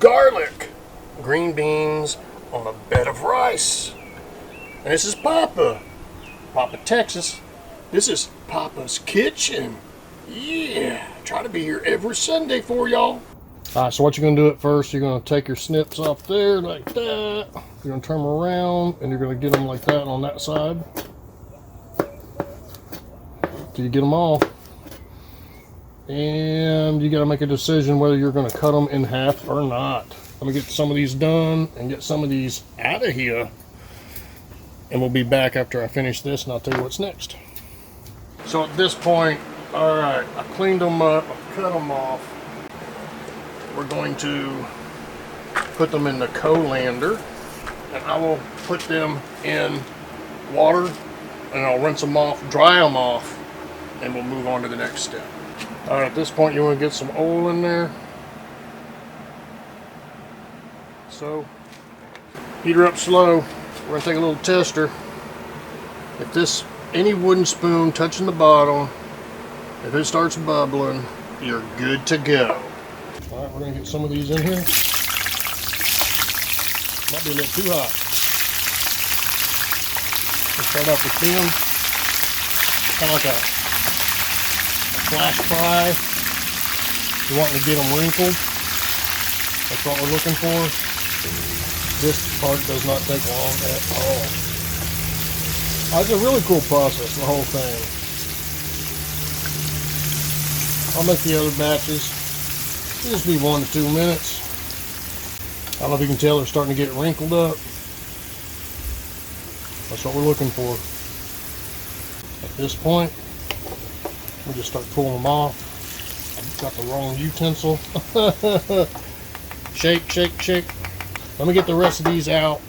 garlic, green beans on a bed of rice. And this is Papa Texas. This is Papa's Kitchen. Yeah, try to be here every Sunday for y'all. Alright, so what you're going to do at first, you're going to take your snips off there like that. You're going to turn them around and you're going to get them like that on that side. Till you get them all. And you got to make a decision whether you're going to cut them in half or not. Let me get some of these done and get some of these out of here. And we'll be back after I finish this and I'll tell you what's next. So at this point, alright, I cleaned them up, I cut them off. We're going to put them in the colander, and I will put them in water and I'll rinse them off, dry them off, and we'll move on to the next step. Alright, at this point you want to get some oil in there. So, heat her up slow. We're going to take a little tester. If any wooden spoon touching the bottom, if it starts bubbling, you're good to go. Alright, we're going to get some of these in here. Might be a little too hot. We'll start off with them. Kind of like a flash fry. You're wanting to get them wrinkled. That's what we're looking for. This part does not take long at all. It's a really cool process, the whole thing. I'll make the other batches. It'll just be 1 to 2 minutes. I don't know if you can tell they're starting to get wrinkled up. That's what we're looking for. At this point, we'll just start pulling them off. I've got the wrong utensil. Shake, shake, shake. Let me get the rest of these out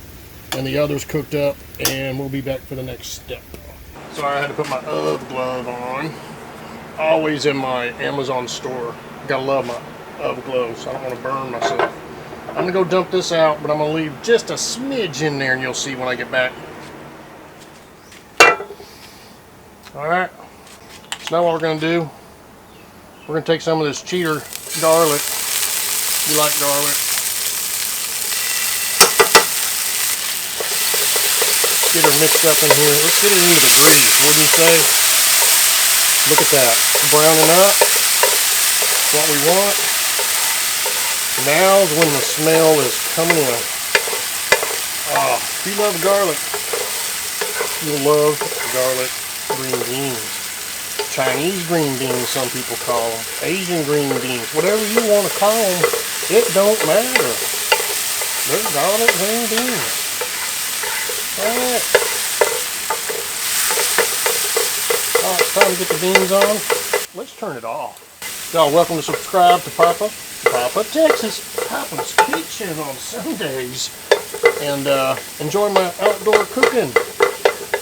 and the others cooked up, and we'll be back for the next step. Sorry, I had to put my UGG glove on. Always in my Amazon store. Gotta love my UGG gloves. I don't want to burn myself. I'm gonna go dump this out, but I'm gonna leave just a smidge in there, and you'll see when I get back. Alright, so now what we're gonna do, we're gonna take some of this cheater garlic. You like garlic? Get her mixed up in here. Let's get her into the grease, wouldn't you say? Look at that. Browning up. That's what we want. Now's when the smell is coming in. Oh, if you love garlic, you'll love garlic green beans. Chinese green beans, some people call them. Asian green beans. Whatever you want to call them, it don't matter. They're garlic green beans. Alright. Alright, it's time to get the beans on. Let's turn it off. Y'all, welcome to subscribe to Papa Texas, Papa's Kitchen on Sundays. And enjoy my outdoor cooking.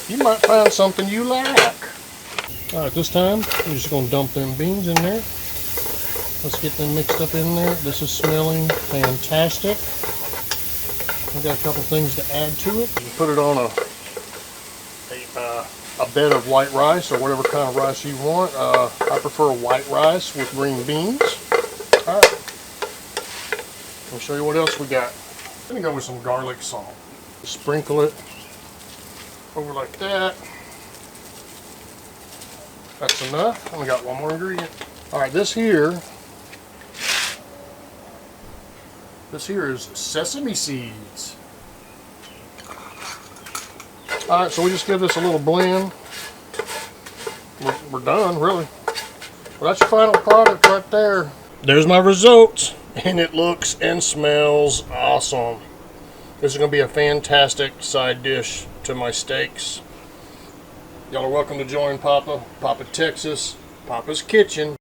You might find something you like. Alright, this time, we're just going to dump them beans in there. Let's get them mixed up in there. This is smelling fantastic. I've got a couple things to add to it. You put it on a bed of white rice or whatever kind of rice you want. I prefer white rice with green beans. Alright. Let me show you what else we got. Let me go with some garlic salt. Sprinkle it over like that. That's enough. And we got one more ingredient. Alright, this here is sesame seeds. Alright, so we just give this a little blend. We're done, really. Well, that's your final product right there. There's my results, and it looks and smells awesome. This is going to be a fantastic side dish to my steaks. Y'all are welcome to join Papa Texas, Papa's Kitchen.